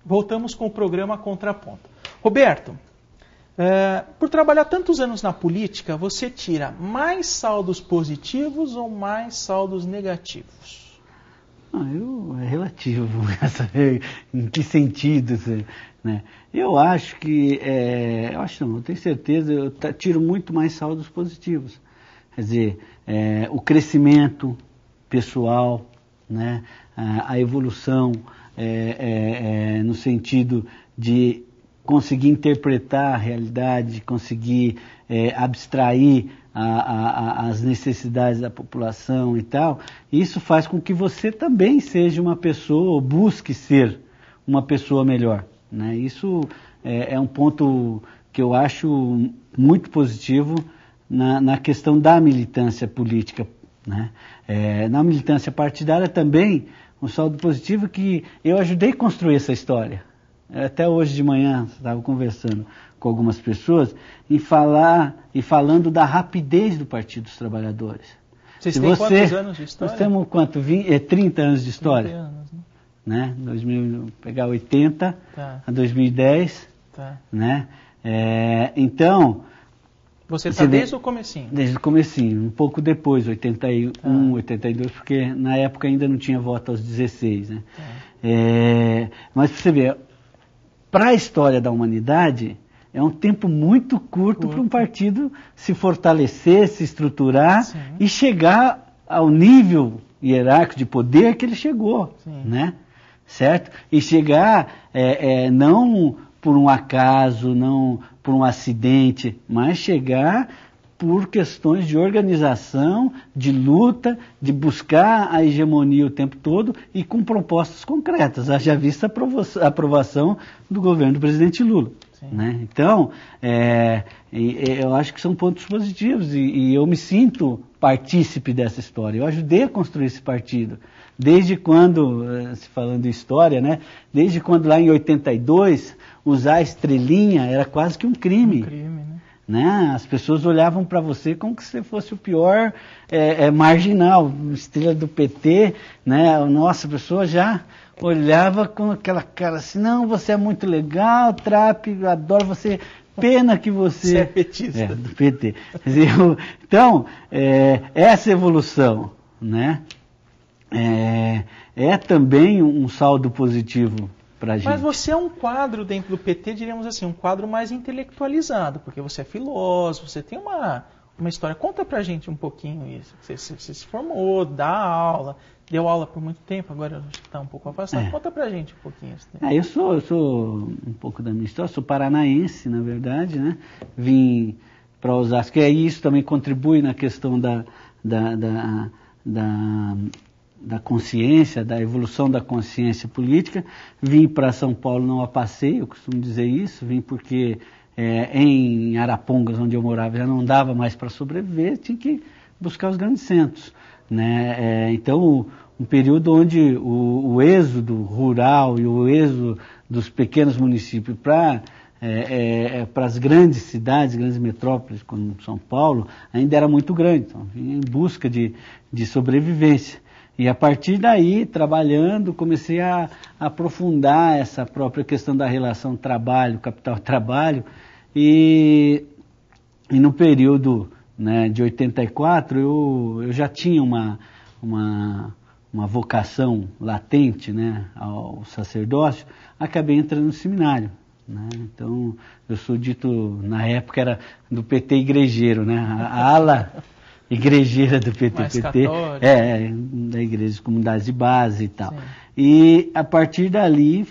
Voltamos com o programa Contraponto. Roberto, por trabalhar tantos anos na política, você tira mais saldos positivos ou mais saldos negativos? É relativo. Em que sentido? Né? Eu acho que, eu tenho certeza, eu tiro muito mais saldos positivos. Quer dizer, o crescimento pessoal, né? A evolução, no sentido de conseguir interpretar a realidade, conseguir abstrair as necessidades da população e tal, isso faz com que você também seja uma pessoa, ou busque ser uma pessoa melhor. Né? Isso é um ponto que eu acho muito positivo na questão da militância política. Né? Na militância partidária também, um saldo positivo que eu ajudei a construir essa história. Até hoje de manhã, estava conversando com algumas pessoas e falando da rapidez do Partido dos Trabalhadores. Vocês têm quantos anos de história? Nós temos 30 anos de história. 30 anos, né? Pegar 80 a 2010. Tá. Né? Então... Você está desde o comecinho? Desde o comecinho, um pouco depois, 81, 82, porque na época ainda não tinha voto aos 16. Né? Mas para você ver, para a história da humanidade, é um tempo muito curto para um partido se fortalecer, se estruturar. Sim. E chegar ao nível hierárquico de poder que ele chegou. Sim. Né? Certo? E chegar não por um acaso, não por um acidente, mas chegar por questões de organização, de luta, de buscar a hegemonia o tempo todo e com propostas concretas. Haja vista a aprovação do governo do presidente Lula. Né? Então, eu acho que são pontos positivos e eu me sinto partícipe dessa história. Eu ajudei a construir esse partido. Desde quando, se falando de história, né? Desde quando lá em 82, usar a estrelinha era quase que um crime. Né? As pessoas olhavam para você como se você fosse o pior marginal, estrela do PT, né? Nossa, a pessoa já olhava com aquela cara assim, não, você é muito legal, Trapp, eu adoro você, pena que você é petista. Do PT. Então, essa evolução, né? É também um saldo positivo pra gente. Mas você é um quadro dentro do PT, diríamos assim, um quadro mais intelectualizado, porque você é filósofo, você tem uma história. Conta pra gente um pouquinho isso. Você se formou, dá aula, deu aula por muito tempo, agora está um pouco afastado. Conta pra gente um pouquinho isso. Eu sou um pouco da minha história, sou paranaense, na verdade, né? Vim para Osasco, e aí isso também contribui na questão da consciência, da evolução da consciência política. Vim para São Paulo não a passeio, eu costumo dizer isso, vim porque em Arapongas, onde eu morava, já não dava mais para sobreviver, tinha que buscar os grandes centros. Né? Então, um período onde o êxodo rural e o êxodo dos pequenos municípios para as grandes cidades, grandes metrópoles, como São Paulo, ainda era muito grande. Então, vinha em busca de sobrevivência. E a partir daí, trabalhando, comecei a aprofundar essa própria questão da relação trabalho, capital-trabalho. E no período, né, de 84, eu já tinha uma vocação latente, né, ao sacerdócio, acabei entrando no seminário. Né? Então, eu sou dito, na época era do PT igrejeiro, né? A ala igrejeira do PT, da igreja de comunidades de base e tal. Sim. E a partir dali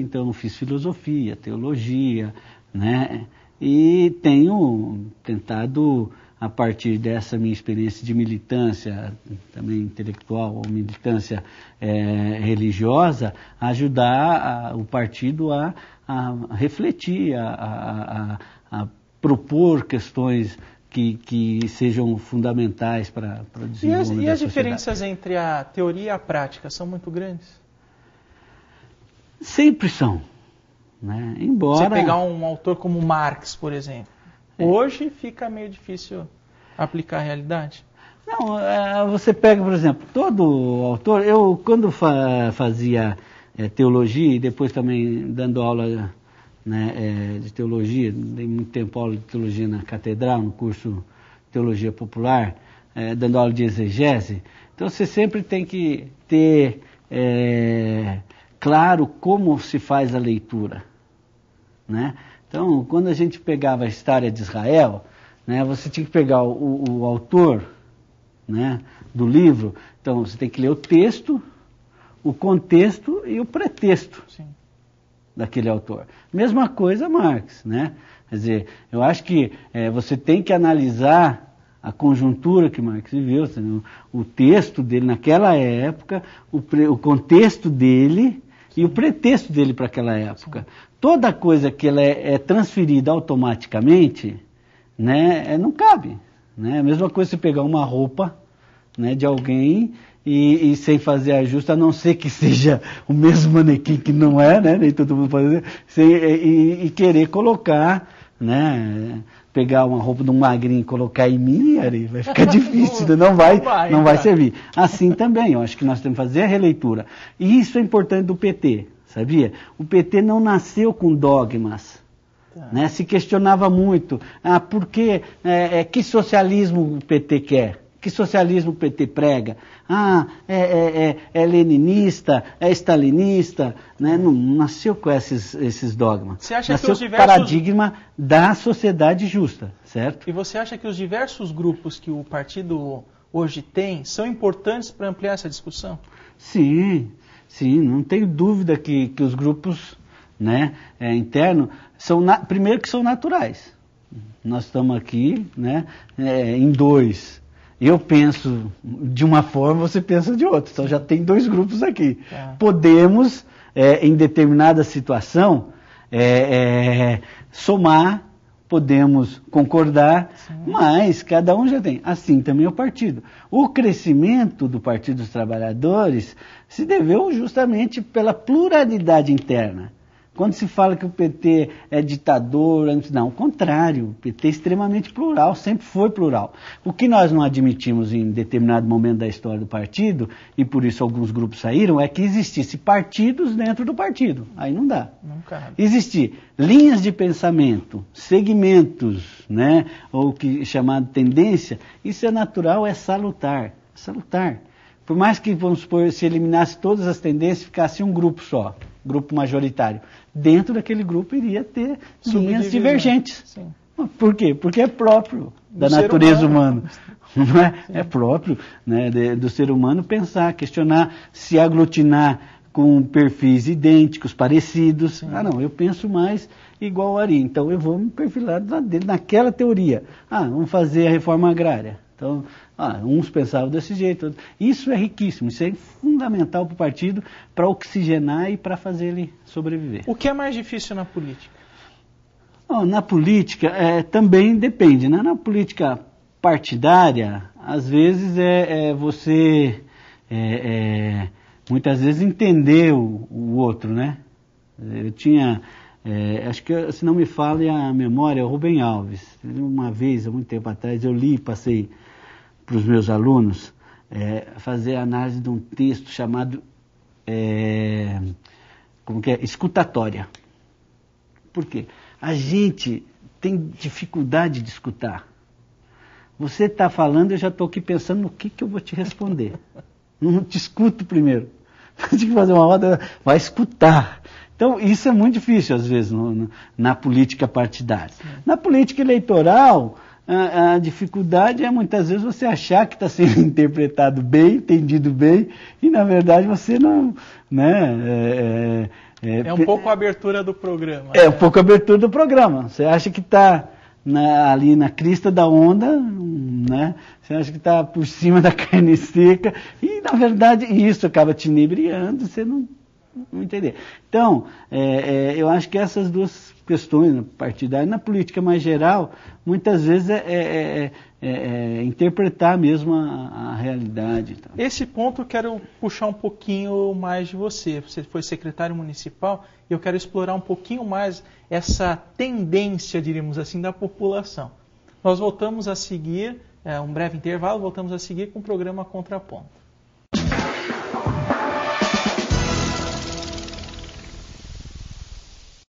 então fiz filosofia, teologia, né? E tenho tentado, a partir dessa minha experiência de militância, também intelectual, ou militância religiosa, ajudar o partido a refletir, a propor questões que sejam fundamentais para o desenvolvimento. E as diferenças entre a teoria e a prática são muito grandes? Sempre são. Né? Embora... Você pegar um autor como Marx, por exemplo, hoje fica meio difícil aplicar a realidade? Não, você pega, por exemplo, todo autor... Eu, quando fazia teologia e depois também dando aula, né, de teologia, dei muito tempo aula de teologia na catedral, no curso de teologia popular, dando aula de exegese. Então você sempre tem que ter claro como se faz a leitura, né? Então, quando a gente pegava a história de Israel, né, você tinha que pegar o autor, né, do livro. Então, você tem que ler o texto, o contexto e o pretexto. Sim. Daquele autor. Mesma coisa Marx, né? Quer dizer, eu acho que você tem que analisar a conjuntura que Marx viveu, o texto dele naquela época, o contexto dele e o pretexto dele para aquela época. Sim. Toda coisa que ela é transferida automaticamente, né, não cabe. Né? A mesma coisa você pegar uma roupa, né, de alguém e sem fazer ajuste, a não ser que seja o mesmo manequim, que não é, né, nem todo mundo pode fazer, e querer colocar, né, pegar uma roupa de um magrinho e colocar em mim, Ari, vai ficar difícil, não vai servir. Assim também, eu acho que nós temos que fazer a releitura. E isso é importante do PT, sabia? O PT não nasceu com dogmas. Né? Se questionava muito, por que, que socialismo o PT quer? Que socialismo o PT prega? É leninista, é stalinista, né? Não nasceu com esses dogmas. Você acha nasceu que os com o paradigma da sociedade justa, certo? E você acha que os diversos grupos que o partido hoje tem são importantes para ampliar essa discussão? Sim, não tenho dúvida que os grupos, né, internos, primeiro que são naturais. Nós estamos aqui, né, em dois. Eu penso de uma forma, você pensa de outra. Então já tem dois grupos aqui. Podemos, em determinada situação, somar, podemos concordar, mas cada um já tem. Assim também é o partido. O crescimento do Partido dos Trabalhadores se deveu justamente pela pluralidade interna. Quando se fala que o PT é ditador, não, ao contrário, o PT é extremamente plural, sempre foi plural. O que nós não admitimos em determinado momento da história do partido, e por isso alguns grupos saíram, é que existisse partidos dentro do partido. Aí não dá. Não cabe. Existir linhas de pensamento, segmentos, né, ou que chamado tendência, isso é natural, é salutar. Salutar. Por mais que, vamos supor, se eliminasse todas as tendências, ficasse um grupo só, grupo majoritário. Dentro daquele grupo iria ter linhas divergentes. Sim. Por quê? Porque é próprio da natureza humana. Não é? É próprio, né, do ser humano pensar, questionar, se aglutinar com perfis idênticos, parecidos. Sim. Não, eu penso mais igual ao Ari, então eu vou me perfilar dele naquela teoria. Vamos fazer a reforma agrária. Então, uns pensavam desse jeito. Isso é riquíssimo, isso é fundamental para o partido, para oxigenar e para fazer ele sobreviver. O que é mais difícil na política? Na política, também depende, né? Na política partidária, às vezes você, muitas vezes, entender o outro, né? Eu tinha... acho que, se não me falha a memória, o Rubem Alves. Uma vez, há muito tempo atrás, eu li e passei para os meus alunos fazer a análise de um texto chamado escutatória. Por quê? A gente tem dificuldade de escutar. Você está falando, eu já estou aqui pensando no que eu vou te responder. Não te escuto primeiro. Tem que fazer uma roda, vai escutar. Então, isso é muito difícil, às vezes, na política partidária. Sim. Na política eleitoral, a dificuldade é, muitas vezes, você achar que está sendo interpretado bem, entendido bem, e, na verdade, você não... Né, é um pouco a abertura do programa. Um pouco a abertura do programa. Você acha que está ali na crista da onda, né? Você acha que está por cima da carne seca, e, na verdade, isso acaba te inebriando, você não entender. Então, eu acho que essas duas questões, partidária e na política mais geral, muitas vezes interpretar mesmo a realidade. Então. Esse ponto eu quero puxar um pouquinho mais de você. Você foi secretário municipal e eu quero explorar um pouquinho mais essa tendência, diríamos assim, da população. Nós voltamos a seguir, um breve intervalo, voltamos a seguir com o programa Contraponto.